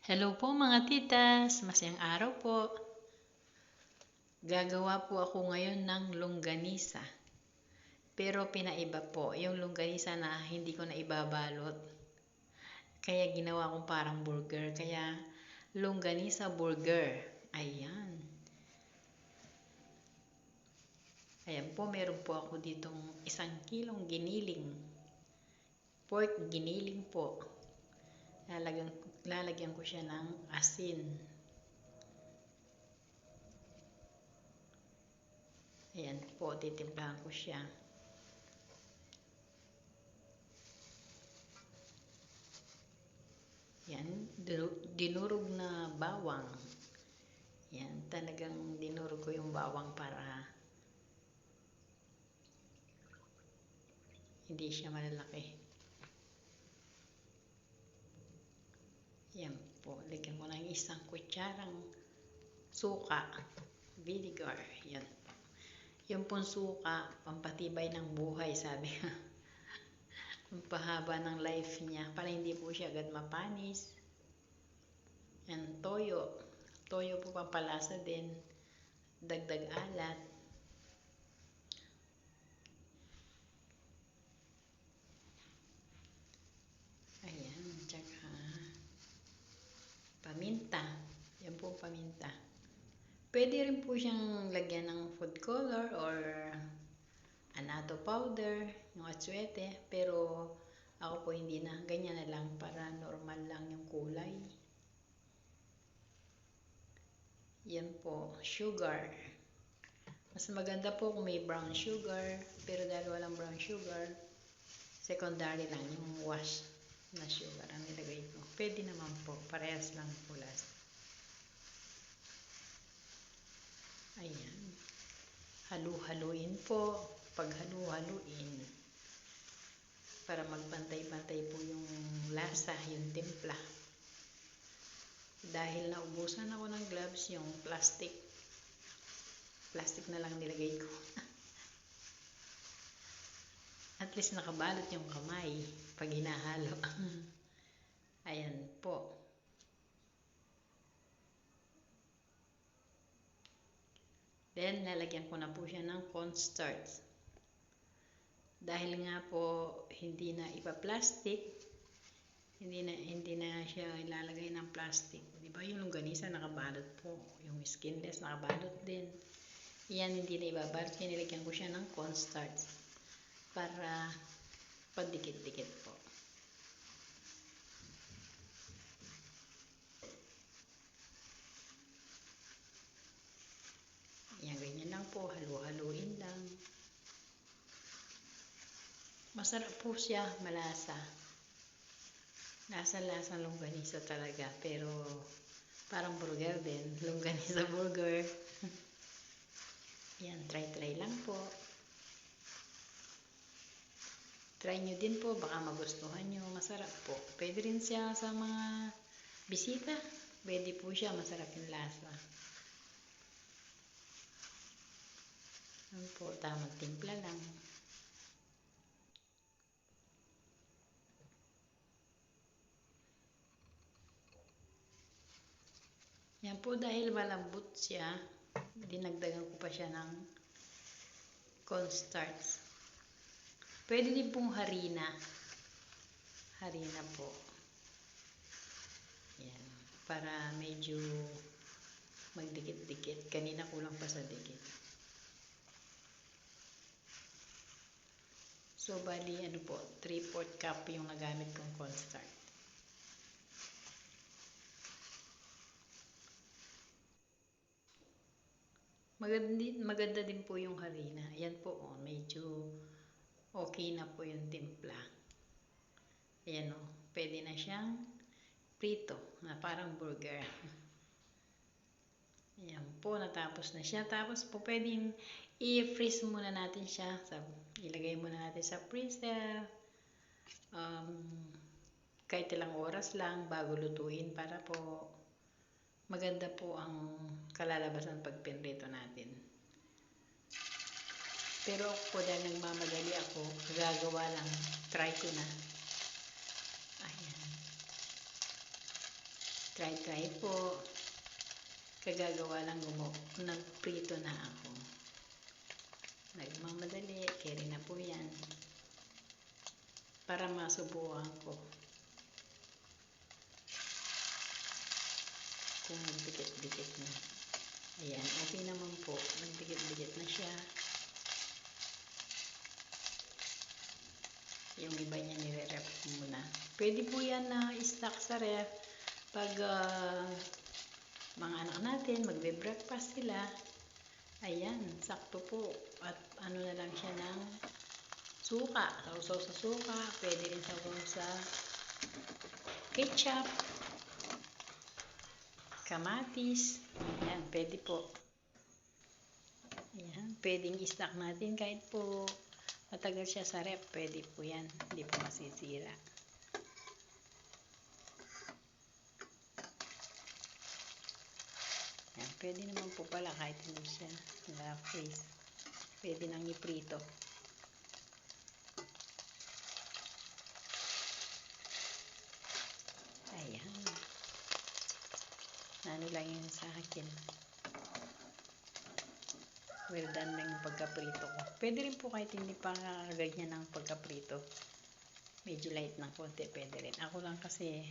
Hello po mga titas, masayang araw po. Gagawa po ako ngayon ng longganisa. Pero pinaiba po, yung longganisa na hindi ko na ibabalot. Kaya ginawa kong parang burger, kaya longganisa burger. Ayan. Ayan po, meron po ako ditong 1 kilong giniling. Pork giniling po. Lalagyan ko siya ng asin. Ayan po, titimplahan ko siya. Yan, dinurog na bawang. Yan, talagang dinurog ko yung bawang para hindi siya malalaki. Yan po, lagyan ko ng 1 kutsarang suka, vinegar. Yan po. Yung pong suka, pampatibay ng buhay, sabi nga. Pampahaba ng life niya, para hindi po siya agad mapanis. Yan, toyo. Toyo po pampalasa din. Dagdag alat. Ayan, tsaka paminta. Yan po paminta. Pwede rin po siyang lagyan ng food color or annatto powder, yung atsuete. Pero ako po hindi na. Ganyan na lang para normal lang yung kulay. Yan po, sugar. Mas maganda po kung may brown sugar. Pero dahil walang brown sugar, secondary lang yung wash na sugar ang nilagay ko. Pwede naman po, parehas lang po last. Ayan. Halu-haluin po. Pag halu-haluin, para magpantay-pantay po yung lasa, yung timpla. Dahil naubusan ako ng gloves, yung plastic na lang nilagay ko. At least nakabalot yung kamay pag hinahalo. Ayan po. Then, lalagyan ko na po siya ng cornstarch. Dahil nga po, hindi na ipa-plastic, hindi na siya ilalagay ng plastic. Diba yung longganisa nakabalot po. Yung skinless nakabalot din. Yan, hindi na ibabalot. Nilagyan ko siya ng cornstarch para padikit-dikit po. Yan, ganyan lang po. Halu-haluin lang. Masarap po siya, malasa. Lasa-lasa longganisa talaga. Pero parang burger din. Longganisa burger. Yan, try lang po. Try nyo din po, baka magustuhan nyo. Masarap po. Pwede rin siya sa mga bisita. Pwede po siya, masarap yung lasa. Yan po, tamang timpla lang. Yan po, dahil malambot siya, dinagdagan ko pa siya ng cornstarch. Pwede din pong harina. Harina po. Yan. Para medyo magdikit-dikit. Kanina kulang pa sa dikit. So, bali, ano po, 3/4 cup yung nagamit kong cornstarch. Maganda din po yung harina. Ayan po, oh, medyo okay na po yung timpla. Ayan, oh, pwede na siyang prito, na parang burger. Ayan po, natapos na siya. Tapos po, pwedeng i-freeze muna natin siya. Ilagay muna natin sa freezer. Kahit ilang oras lang bago lutuin para po maganda po ang kalalabasan pag pinrito natin. Pero ako po, dahil nagmamadali ako, gagawa lang, try ko na. Ayan. Try po. Kagagawa lang nagprito na ako. Nagmamadali, carry na po yan. Para masubukan ko. Kung magdikit-dikit na. Ayan, okay naman po. Magdikit-dikit na siya. Yung iba niya nire-ref muna. Pwede po yan na i-stock sa ref. Pag mga anak natin, magbe-breakfast sila. Ayan, sakto po. At ano na lang siya ng suka. Sausaw sa suka. Pwede rin sausaw sa ketchup. Kamatis. Ayan, pwede po. Ayan, pwedeng i-stock natin kahit po matagal siya sa ref. Pwede po yan. Hindi po masisira. Ayan, pwede naman po pala kahit hindi siya na-freeze. Pwede nang iprito. Ayan. Ano lang yun sa akin. Well done lang yung pagkaprito ko. Pwede rin po kahit hindi pa ganyan ng pagkaprito. Medyo light ng konti, pwede rin. Ako lang kasi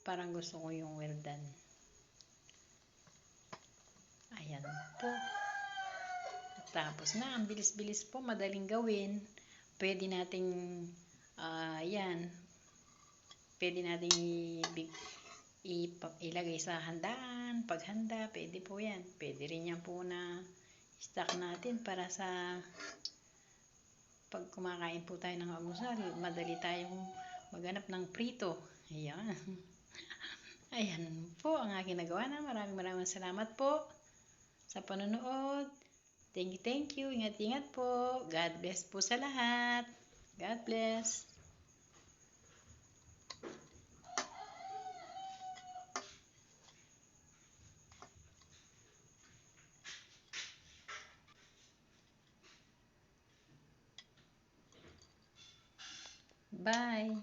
parang gusto ko yung well done. Ayan po. Tapos na, ang bilis-bilis po, madaling gawin. Pwede nating yan. Pwede nating ilagay sa handaan, paghanda, pwede po yan. Pwede rin yan po na stock natin para sa pag kumakain po tayo ng almusal, madali tayong maghanap ng prito. Ayan. Ayan po ang aking nagawa na. Maraming salamat po sa panonood. Thank you. Ingat-ingat po. God bless po sa lahat. God bless. Bye.